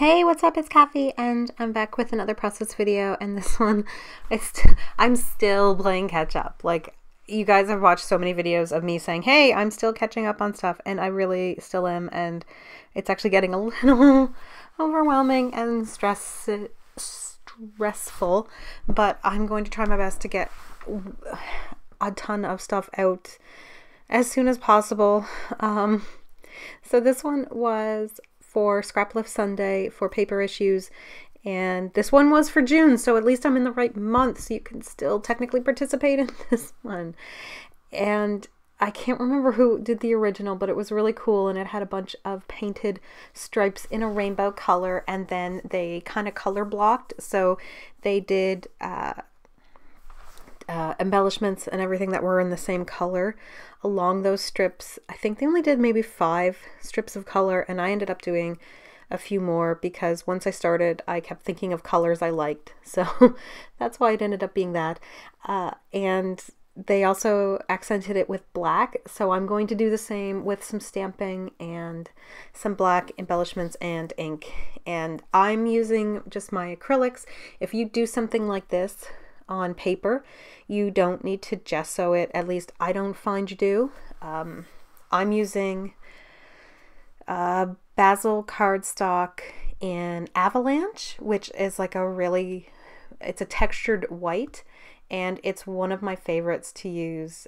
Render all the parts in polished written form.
Hey, what's up? It's Kathy, and I'm back with another process video. And this one, I'm still playing catch up. Like, you guys have watched so many videos of me saying, hey, I'm still catching up on stuff, and I really still am, and it's actually getting a little overwhelming and stressful, but I'm going to try my best to get a ton of stuff out as soon as possible. So this one was for Scrap Lift Sunday for paper issues, and this one was for June, so at least I'm in the right month, so you can still technically participate in this one. And I can't remember who did the original, but it was really cool, and it had a bunch of painted stripes in a rainbow color, and then they kind of color blocked, so they did embellishments and everything that were in the same color along those strips. I think they only did maybe 5 strips of color, and I ended up doing a few more because once I started I kept thinking of colors I liked, so that's why it ended up being that. And they also accented it with black, so I'm going to do the same with some stamping and some black embellishments and ink. And I'm using just my acrylics. If you do something like this on paper, you don't need to gesso it. At least I don't find you do. I'm using basil cardstock in Avalanche, which is like it's a textured white, and it's one of my favorites to use.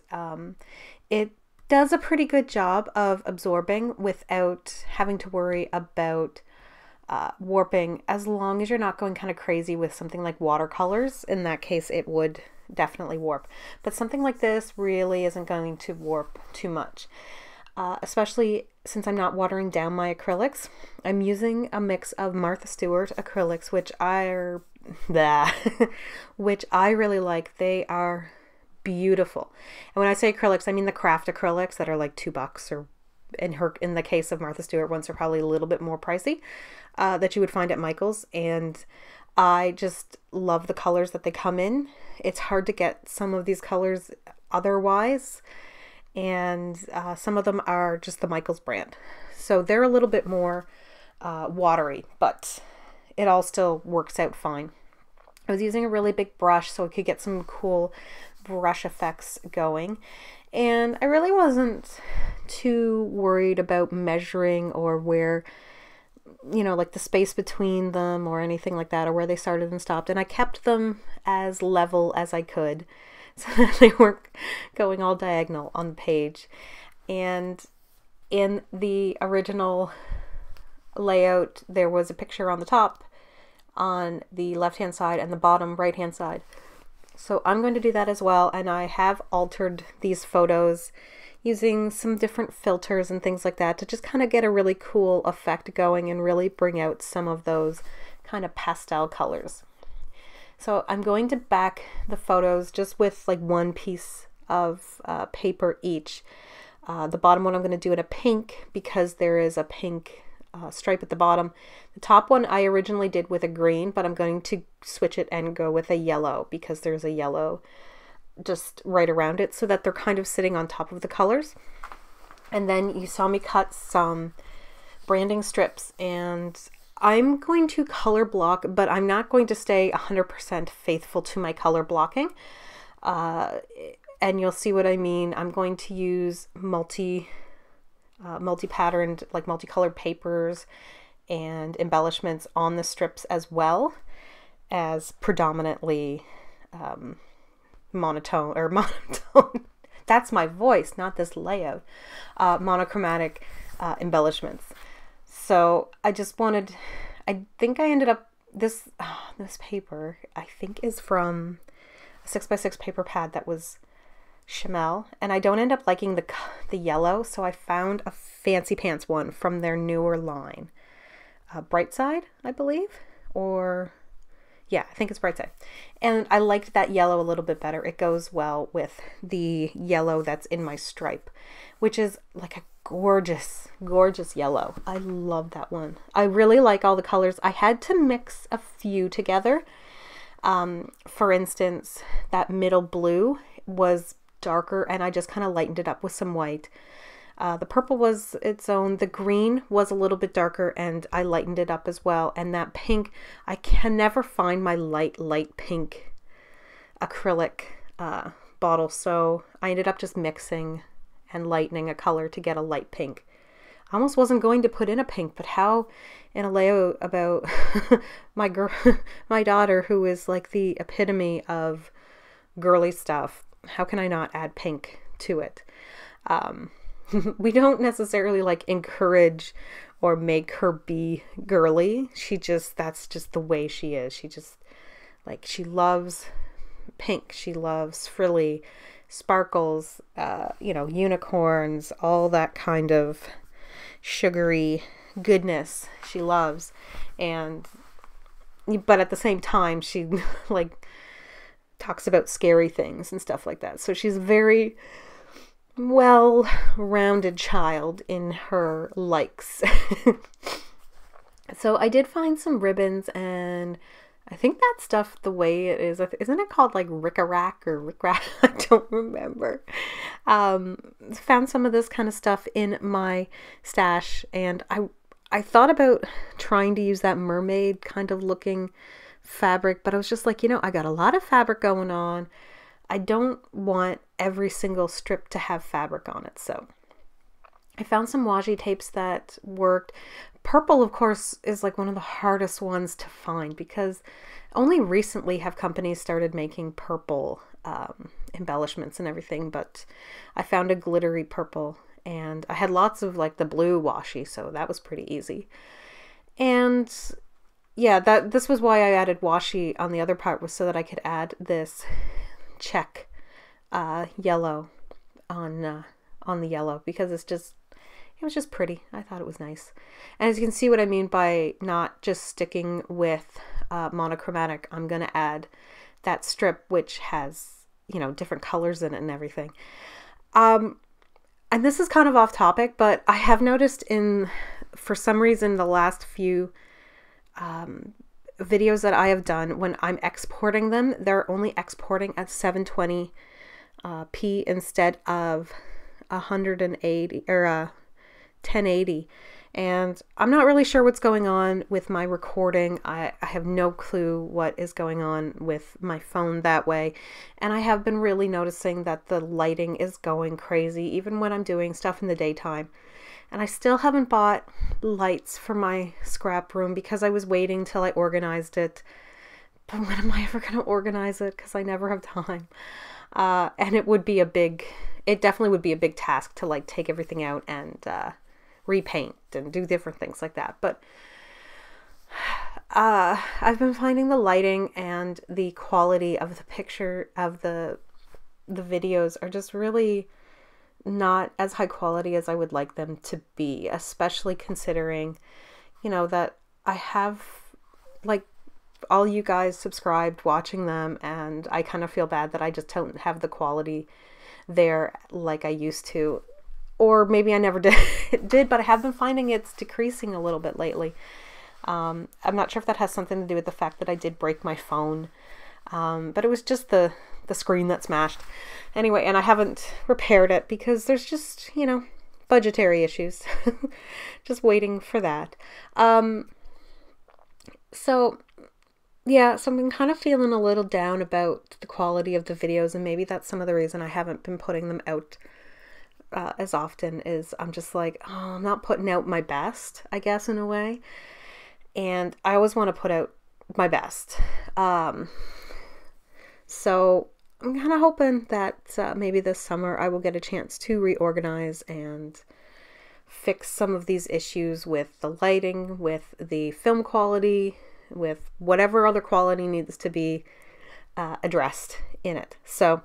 It does a pretty good job of absorbing without having to worry about warping, as long as you're not going kind of crazy with something like watercolors. In that case, it would definitely warp. But something like this really isn't going to warp too much, especially since I'm not watering down my acrylics. I'm using a mix of Martha Stewart acrylics, which which I really like. They are beautiful. And when I say acrylics, I mean the craft acrylics that are like $2, or in the case of Martha Stewart ones are probably a little bit more pricey, that you would find at Michael's. And I just love the colors that they come in. It's hard to get some of these colors otherwise, and some of them are just the Michael's brand, so they're a little bit more watery, but it all still works out fine. I was using a really big brush so I could get some cool brush effects going, and I really wasn't too worried about measuring or where, you know, like the space between them or anything like that, or where they started and stopped. And I kept them as level as I could so that they weren't going all diagonal on the page. And in the original layout, there was a picture on the top, on the left-hand side, and the bottom right-hand side. So I'm going to do that as well, and I have altered these photos using some different filters and things like that to just kind of get a really cool effect going and really bring out some of those kind of pastel colors. So I'm going to back the photos just with like one piece of paper each. The bottom one I'm going to do in a pink because there is a pink stripe at the bottom. The top one I originally did with a green, but I'm going to switch it and go with a yellow because there's a yellow just right around it, so that they're kind of sitting on top of the colors. And then you saw me cut some branding strips, and I'm going to color block, but I'm not going to stay 100% faithful to my color blocking. And you'll see what I mean. I'm going to use multi-patterned, like multicolored papers and embellishments on the strips, as well as predominantly monotone, that's my voice, not this layout, monochromatic embellishments. So I think I ended up, this paper I think is from a 6x6 paper pad that was Chamel, and I don't end up liking the yellow, so I found a Fancy Pants one from their newer line, Brightside, I believe, or yeah, I think it's Brightside. And I liked that yellow a little bit better. It goes well with the yellow that's in my stripe, which is like a gorgeous, gorgeous yellow. I love that one. I really like all the colors. I had to mix a few together. For instance, that middle blue was darker, and I just kind of lightened it up with some white. The purple was its own. The green was a little bit darker, and I lightened it up as well. And that pink, I can never find my light pink acrylic bottle. So I ended up just mixing and lightening a color to get a light pink. I almost wasn't going to put in a pink, but how in a layout about my daughter, who is like the epitome of girly stuff, how can I not add pink to it? We don't necessarily like encourage or make her be girly. That's just the way she is. She loves pink. She loves frilly, sparkles, unicorns, all that kind of sugary goodness she loves. But at the same time, she like talks about scary things and stuff like that. So she's very well-rounded child in her likes. So I did find some ribbons, and I think that stuff, the way it is, isn't it called like rick-a-rack or rick-rack? I don't remember. Found some of this kind of stuff in my stash, and I thought about trying to use that mermaid kind of looking fabric, but I was just like, I got a lot of fabric going on. I don't want every single strip to have fabric on it. So I found some washi tapes that worked. Purple, of course, is like one of the hardest ones to find, because only recently have companies started making purple embellishments and everything, but I found a glittery purple, and I had lots of like the blue washi, so that was pretty easy. And yeah, this was why I added washi on the other part, was so that I could add this check yellow on the yellow, because it was just pretty. I thought it was nice. And as you can see what I mean by not just sticking with monochromatic, I'm going to add that strip which has, different colors in it and everything. And this is kind of off topic, but I have noticed for some reason, the last few videos that I have done, when I'm exporting them, they're only exporting at 720p instead of 180 or 1080, and I'm not really sure what's going on with my recording. I have no clue what is going on with my phone that way, and I have been really noticing that the lighting is going crazy even when I'm doing stuff in the daytime. And I still haven't bought lights for my scrap room because I was waiting till I organized it. But when am I ever going to organize it? Because I never have time. And it definitely would be a big task to like take everything out and repaint and do different things like that. But I've been finding the lighting and the quality of the picture of the videos are just really not as high quality as I would like them to be, especially considering, that I have like all you guys subscribed watching them, and I kind of feel bad that I just don't have the quality there like I used to, or maybe I never did, but I have been finding it's decreasing a little bit lately. I'm not sure if that has something to do with the fact that I did break my phone, but it was just the screen that smashed. Anyway, and I haven't repaired it because there's just, budgetary issues. Just waiting for that. So yeah, so I'm kind of feeling a little down about the quality of the videos, and maybe that's some of the reason I haven't been putting them out as often, is I'm just like, I'm not putting out my best, I guess, in a way. And I always want to put out my best. So I'm kind of hoping that maybe this summer I will get a chance to reorganize and fix some of these issues with the lighting, with the film quality, with whatever other quality needs to be addressed in it. So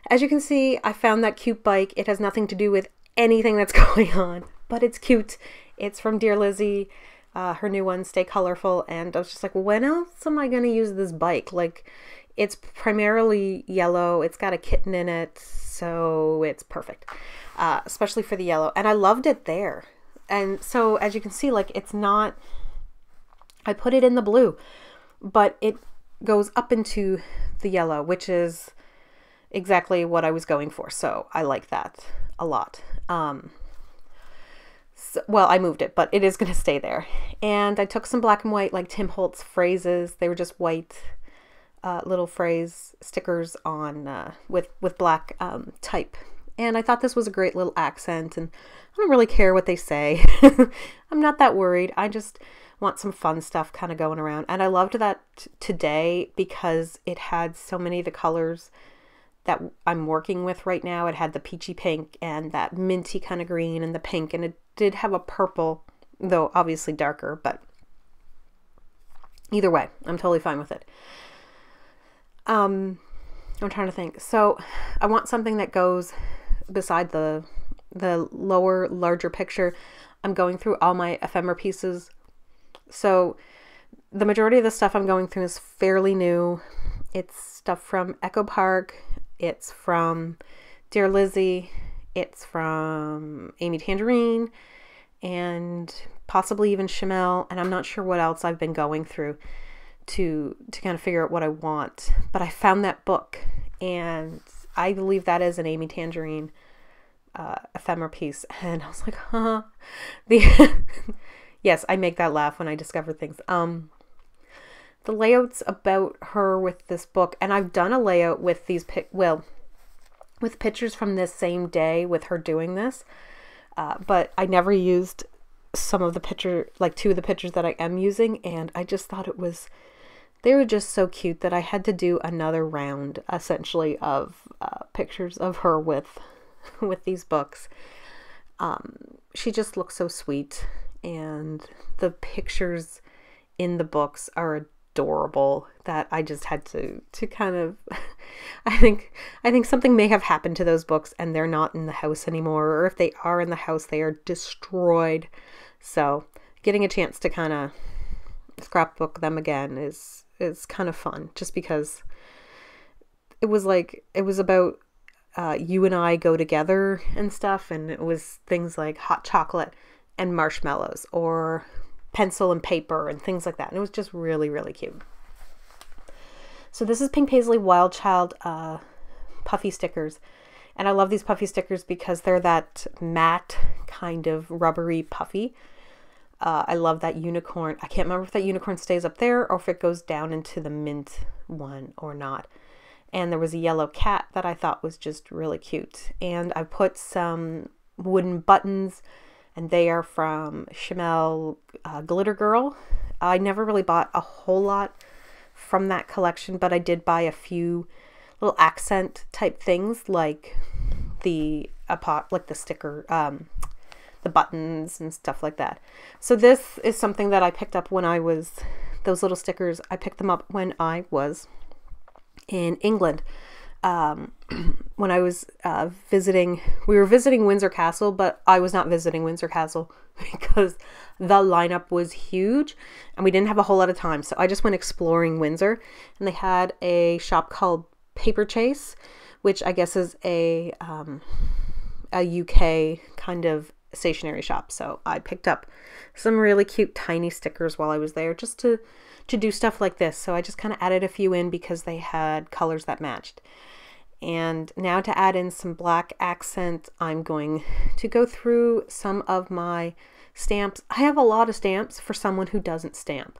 as you can see, I found that cute bike. It has nothing to do with anything that's going on, but it's cute. It's from Dear Lizzie, her new one, Stay Colorful. And I was just like, well, when else am I going to use this bike? Like, it's primarily yellow. It's got a kitten in it, so it's perfect, especially for the yellow. And I loved it there. And so as you can see, like, it's not, I put it in the blue, but it goes up into the yellow, which is exactly what I was going for. So I like that a lot. So, well, I moved it, but it is going to stay there. And I took some black and white, like Tim Holtz phrases. They were just white little phrase stickers on with black type. And I thought this was a great little accent, and I don't really care what they say. I'm not that worried. I just want some fun stuff kind of going around. And I loved that today because it had so many of the colors that I'm working with right now. It had the peachy pink and that minty kind of green and the pink, and it did have a purple, though obviously darker, but either way, I'm totally fine with it. I'm trying to think. So I want something that goes beside the lower, larger picture. I'm going through all my ephemera pieces. So the majority of the stuff I'm going through is fairly new. It's stuff from Echo Park. It's from Dear Lizzie. It's from Amy Tangerine and possibly even Chamel. And I'm not sure what else I've been going through to kind of figure out what I want. But I found that book, and I believe that is an Amy Tangerine ephemera piece. And I was like, huh. Yes, I make that laugh when I discover things. The layouts about her with this book, and I've done a layout with these, with pictures from this same day with her doing this, but I never used some of the picture, like two of the pictures that I am using, and I just thought they were just so cute that I had to do another round, essentially, of pictures of her with these books. She just looks so sweet, and the pictures in the books are adorable that I just had to kind of I think something may have happened to those books and they're not in the house anymore, or if they are in the house, they are destroyed. So getting a chance to kind of scrapbook them again is kind of fun, just because it was about you and I go together and stuff, and it was things like hot chocolate and marshmallows, or pencil and paper and things like that, and it was just really, really cute. So this is Pink Paisley Wild Child puffy stickers, and I love these puffy stickers because they're that matte kind of rubbery puffy. I love that unicorn. I can't remember if that unicorn stays up there or if it goes down into the mint one or not. And there was a yellow cat that I thought was just really cute, and I put some wooden buttons, and they are from Chamel Glitter Girl. I never really bought a whole lot from that collection, but I did buy a few little accent type things, like the sticker, the buttons and stuff like that. So this is something that I picked up when those little stickers, I picked them up when I was in England. When I was we were visiting Windsor Castle, but I was not visiting Windsor Castle because the lineup was huge and we didn't have a whole lot of time. So I just went exploring Windsor, and they had a shop called Paper Chase, which I guess is a UK kind of stationery shop. So I picked up some really cute tiny stickers while I was there, just to do stuff like this. So I just kind of added a few in because they had colors that matched. And now to add in some black accent, I'm going to go through some of my stamps. I have a lot of stamps for someone who doesn't stamp.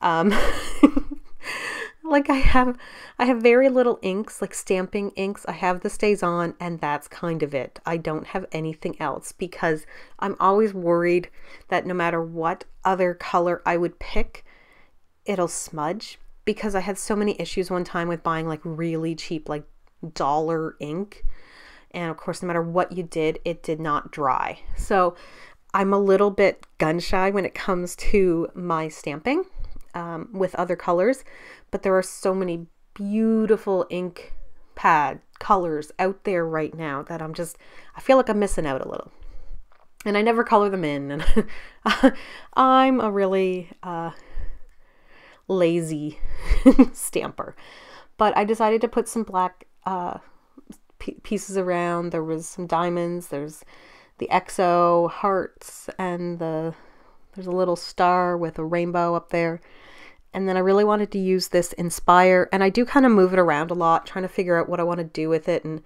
Like I have very little inks, like stamping inks. I have the Stays On, and that's kind of it. I don't have anything else because I'm always worried that no matter what other color I would pick, it'll smudge, because I had so many issues one time with buying like really cheap, like dollar ink, and of course no matter what you did, it did not dry. So I'm a little bit gun shy when it comes to my stamping with other colors, but there are so many beautiful ink pad colors out there right now that I feel like I'm missing out a little, and I never color them in, and I'm a really lazy stamper. But I decided to put some black pieces around. There was some diamonds, there's the XO hearts, and there's a little star with a rainbow up there. And then I really wanted to use this Inspire, and I do kind of move it around a lot, trying to figure out what I want to do with it. And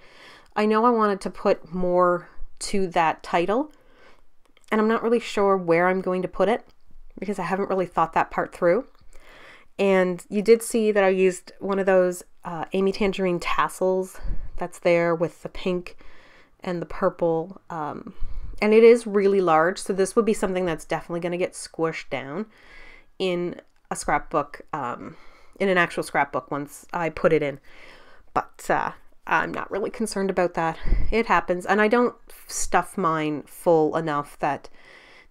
I know I wanted to put more to that title, and I'm not really sure where I'm going to put it because I haven't really thought that part through. And you did see that I used one of those Amy Tangerine tassels that's there with the pink and the purple. And it is really large, so this would be something that's definitely going to get squished down in a scrapbook, in an actual scrapbook once I put it in. But I'm not really concerned about that. It happens, and I don't stuff mine full enough that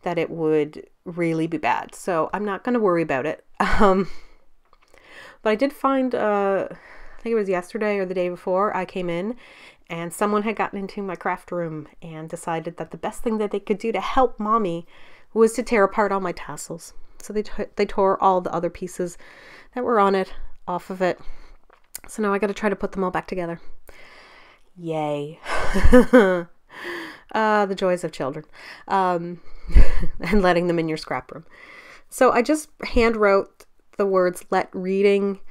it would really be bad. So I'm not going to worry about it. But I did find, I think it was yesterday or the day before, I came in and someone had gotten into my craft room and decided that the best thing that they could do to help mommy was to tear apart all my tassels. So they tore all the other pieces that were on it off of it. So now I got to try to put them all back together. Yay. The joys of children. And letting them in your scrap room. So I just hand wrote the words "let reading"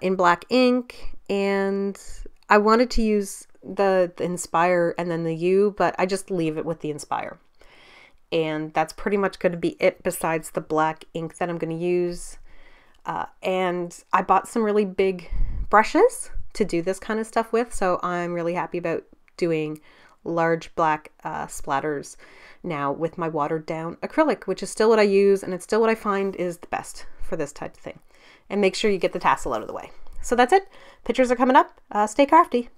in black ink, and I wanted to use the inspire and then the U, but I just leave it with the inspire. And that's pretty much going to be it besides the black ink that I'm going to use. And I bought some really big brushes to do this kind of stuff with, so I'm really happy about doing large black splatters now with my watered down acrylic, which is still what I use, and it's still what I find is the best for this type of thing. And make sure you get the tassel out of the way. So that's it. Pictures are coming up. Stay crafty.